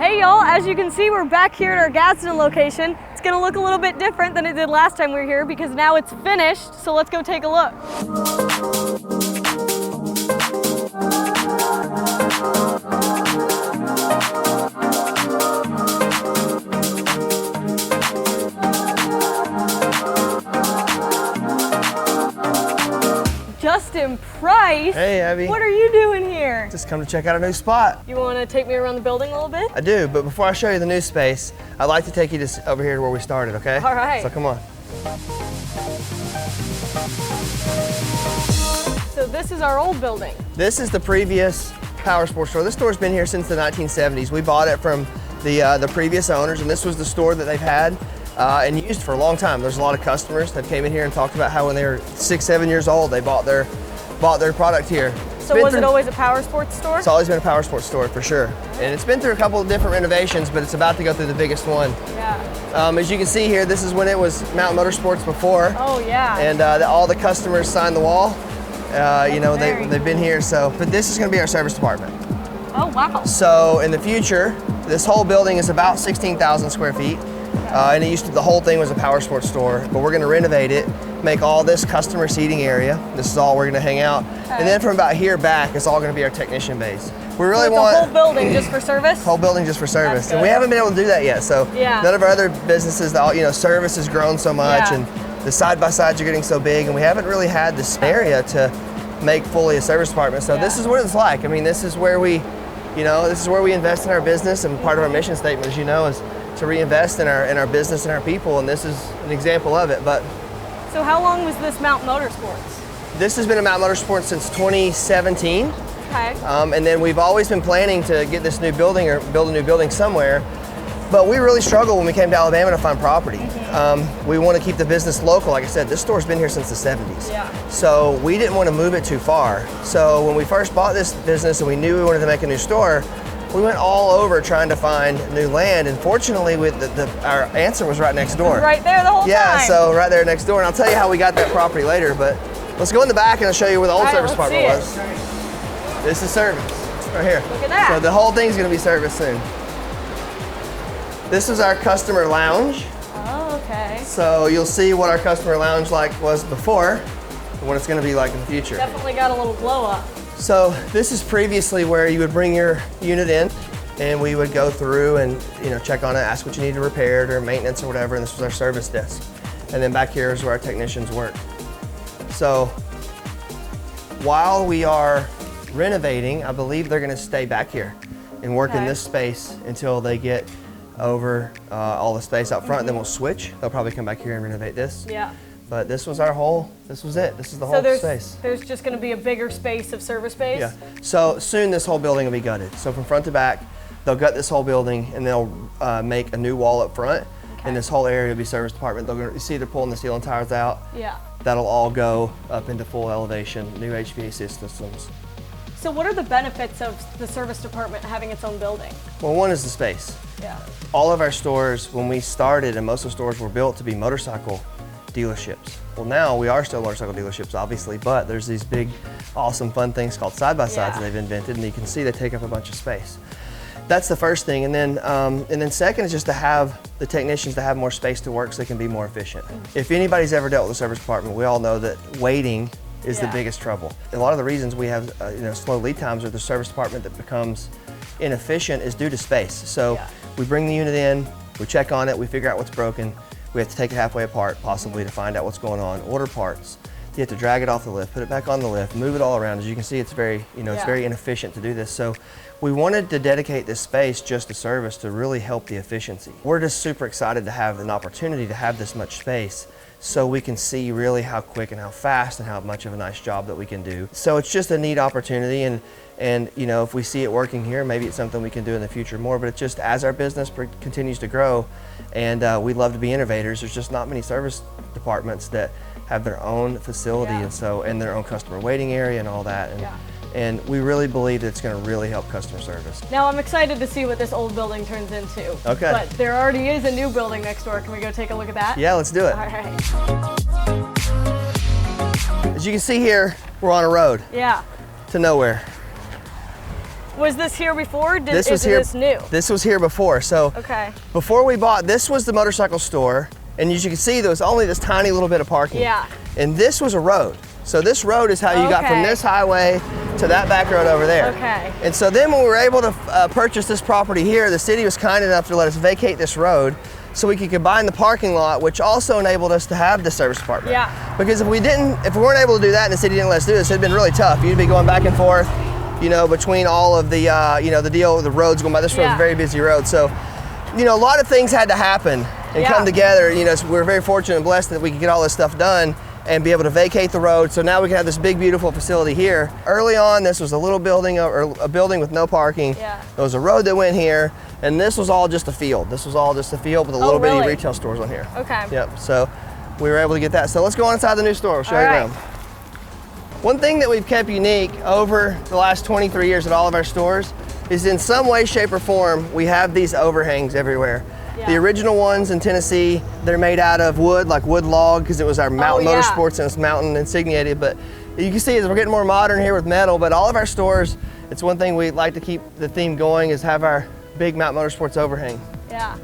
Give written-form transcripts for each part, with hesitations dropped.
Hey y'all, as you can see, we're back here at our Gadsden location. It's gonna look a little bit different than it did last time we were here because now it's finished, so let's go take a look. Justin Price. Hey, Abby. What are you doing here? Just come to check out a new spot. You want to take me around the building a little bit? I do, but before I show you the new space, I'd like to take you over here to where we started, okay? All right. So come on. So this is our old building. This is the previous power sports store. This store's been here since the 1970s. We bought it from the previous owners, and this was the store that they've had and used for a long time. There's a lot of customers that came in here and talked about how when they were 6, 7 years old, they bought their product here. So was it always a power sports store? It's always been a power sports store for sure. And it's been through a couple of different renovations, but it's about to go through the biggest one. Yeah. As you can see here, this is when it was Motorsports before. Oh yeah. And all the customers signed the wall. You know, they've been here, so, but this is gonna be our service department. Oh wow. So in the future, this whole building is about 16,000 square feet. And the whole thing was a power sports store, but we're gonna renovate it, make all this customer seating area. This is all we're gonna hang out. Okay. And then from about here back, it's all gonna be our technician base. We really want the whole building just for service? Whole building just for service. And we haven't been able to do that yet. So none of our other businesses, service has grown so much and the side-by-sides are getting so big, and we haven't really had this area to make fully a service department. So this is what it's like. I mean, this is where we invest in our business, and part of our mission statement, as you know, is to reinvest in our business and our people, and this is an example of it. But so how long was this Mount Motorsports? This has been a Mount Motorsports since 2017. Okay. And then we've always been planning to get this new building or build a new building somewhere, but we really struggled when we came to Alabama to find property. We want to keep the business local. Like I said, this store's been here since the 70s. Yeah. So we didn't want to move it too far. So when we first bought this business and we knew we wanted to make a new store, we went all over trying to find new land, and fortunately our answer was right next door. Right there the whole time. Yeah, so right there next door, and I'll tell you how we got that property later, but let's go in the back and I'll show you where the old service department was. This is service, right here. Look at that. So the whole thing's gonna be serviced soon. This is our customer lounge. Oh, okay. So you'll see what our customer lounge was before and what it's gonna be like in the future. Definitely got a little glow up. So this is previously where you would bring your unit in and we would go through and check on it, ask what you need to repair it or maintenance or whatever, and this was our service desk. And then back here is where our technicians work. So while we are renovating, I believe they're gonna stay back here and work in this space until they get over all the space out front. Then we'll switch. They'll probably come back here and renovate this. Yeah. But this was it. This is the whole space. There's just going to be a bigger space of service space? Yeah. So soon this whole building will be gutted. So from front to back, they'll gut this whole building and they'll make a new wall up front. Okay. And this whole area will be service department. You see they're pulling the ceiling tires out. Yeah. That'll all go up into full elevation, new HVAC systems. So what are the benefits of the service department having its own building? Well, one is the space. Yeah. All of our stores, when we started, and most of the stores were built to be motorcycle dealerships. Well, now we are still motorcycle dealerships, obviously, but there's these big, awesome, fun things called side-by-sides that they've invented, and you can see they take up a bunch of space. That's the first thing, and then second is just to have the technicians to have more space to work so they can be more efficient. If anybody's ever dealt with the service department, we all know that waiting is the biggest trouble. A lot of the reasons we have slow lead times or the service department that becomes inefficient is due to space. So we bring the unit in, we check on it, we figure out what's broken. We have to take it halfway apart, possibly, to find out what's going on, order parts. You have to drag it off the lift, put it back on the lift, move it all around. As you can see, it's very, it's very inefficient to do this. So we wanted to dedicate this space just to service to really help the efficiency. We're just super excited to have an opportunity to have this much space so we can see really how quick and how fast and how much of a nice job that we can do. So it's just a neat opportunity, and if we see it working here, maybe it's something we can do in the future more, but it's just as our business continues to grow, and we love to be innovators, there's just not many service departments that have their own facility and their own customer waiting area and all that. And we really believe that it's going to really help customer service. Now I'm excited to see what this old building turns into. Okay. But there already is a new building next door. Can we go take a look at that? Yeah, let's do it. All right. As you can see here, we're on a road. Yeah. To nowhere. Was this here before? This was here. This new? This was here before. So okay. Before we bought, this was the motorcycle store, and as you can see, there was only this tiny little bit of parking. Yeah. And this was a road. So this road is how you got from this highway to that back road over there. Okay. And so then when we were able to purchase this property here, the city was kind enough to let us vacate this road so we could combine the parking lot, which also enabled us to have the service department. Yeah. Because if we weren't able to do that and the city didn't let us do this, it'd been really tough. You'd be going back and forth, between all of the, the roads going by. This road's a very busy road. So, a lot of things had to happen and come together. So we're very fortunate and blessed that we could get all this stuff done and be able to vacate the road. So now we can have this big, beautiful facility here. Early on, this was a little building, or a building with no parking. Yeah. There was a road that went here, and this was all just a field. This was all just a field with a little bitty retail stores on here. Okay. Yep, so we were able to get that. So let's go on inside the new store, we'll show you around. One thing that we've kept unique over the last 23 years at all of our stores is in some way, shape, or form, we have these overhangs everywhere. Yeah. The original ones in Tennessee, they're made out of wood, like wood log, because it was our Mountain Motorsports and it's mountain insigniated. But you can see as we're getting more modern here with metal, but all of our stores, it's one thing we like to keep the theme going is have our big Mountain Motorsports overhang. Yeah.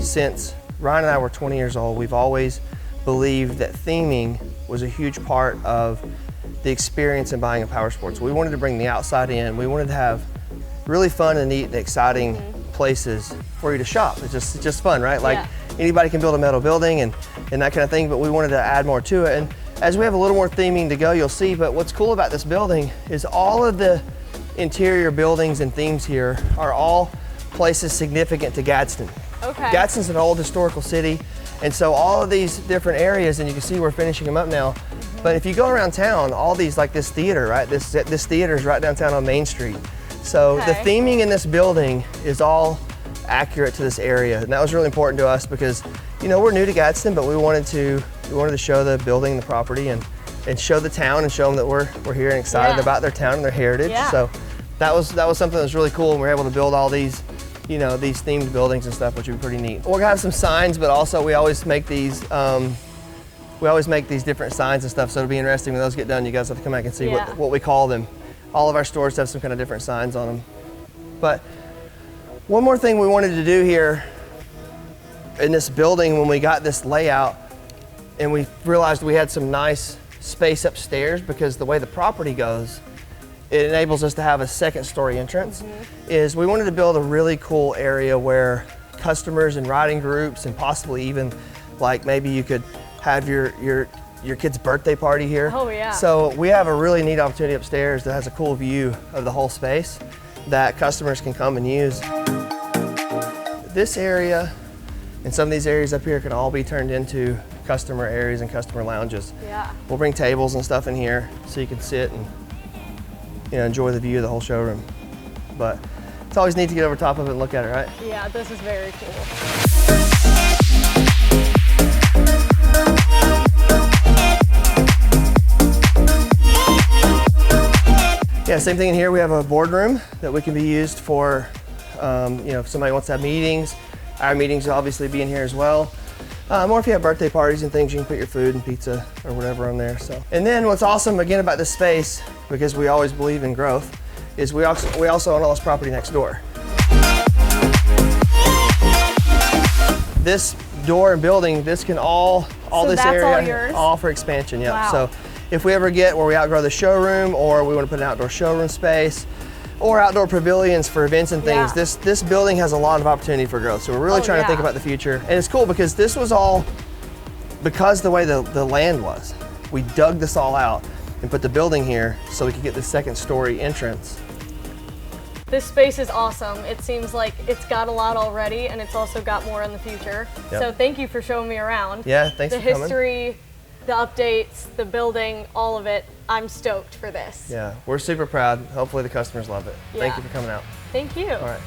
Since Ryan and I were 20 years old, we've always believed that theming was a huge part of the experience in buying a power sports. We wanted to bring the outside in. We wanted to have really fun and neat and exciting places for you to shop. It's just fun, right? Like anybody can build a metal building and that kind of thing, but we wanted to add more to it. And as we have a little more theming to go, you'll see, but what's cool about this building is all of the interior buildings and themes here are all places significant to Gadsden. Okay. Gadsden's an old historical city, and so all of these different areas, and you can see we're finishing them up now, but if you go around town, all these, like this theater, right? This theater is right downtown on Main Street. So the theming in this building is all accurate to this area, and that was really important to us because, we're new to Gadsden, but we wanted to show the building, the property, and show the town and show them that we're here and excited about their town and their heritage. Yeah. So that was something that was really cool, and we were able to build all these these themed buildings and stuff, which would be pretty neat. We're gonna have some signs, but also we always make these different signs and stuff, so it'll be interesting when those get done. You guys have to come back and see what we call them. All of our stores have some kind of different signs on them. But one more thing we wanted to do here in this building when we got this layout, and we realized we had some nice space upstairs because the way the property goes, it enables us to have a second story entrance, is we wanted to build a really cool area where customers and riding groups and possibly even like maybe you could have your kid's birthday party here. Oh yeah. So we have a really neat opportunity upstairs that has a cool view of the whole space that customers can come and use. This area and some of these areas up here can all be turned into customer areas and customer lounges. Yeah. We'll bring tables and stuff in here so you can sit and enjoy the view of the whole showroom. But it's always neat to get over top of it and look at it, right? Yeah, this is very cool. Yeah, same thing in here. We have a boardroom that we can be used for, if somebody wants to have meetings. Our meetings will obviously be in here as well. Or if you have birthday parties and things, you can put your food and pizza or whatever on there. So, and then what's awesome again about this space, because we always believe in growth, is we also own all this property next door. This door and building, this can all this area, all yours? All for expansion. Yeah. Wow. So if we ever get where we outgrow the showroom, or we want to put an outdoor showroom space, or outdoor pavilions for events and things, this building has a lot of opportunity for growth. So we're really trying to think about the future. And it's cool because this was all because the way the land was. We dug this all out and put the building here so we could get the second story entrance. This space is awesome. It seems like it's got a lot already, and it's also got more in the future. Yep. So thank you for showing me around. Yeah, thanks for coming. The history, the updates, the building, all of it. I'm stoked for this. Yeah, we're super proud. Hopefully the customers love it. Yeah. Thank you for coming out. Thank you. All right.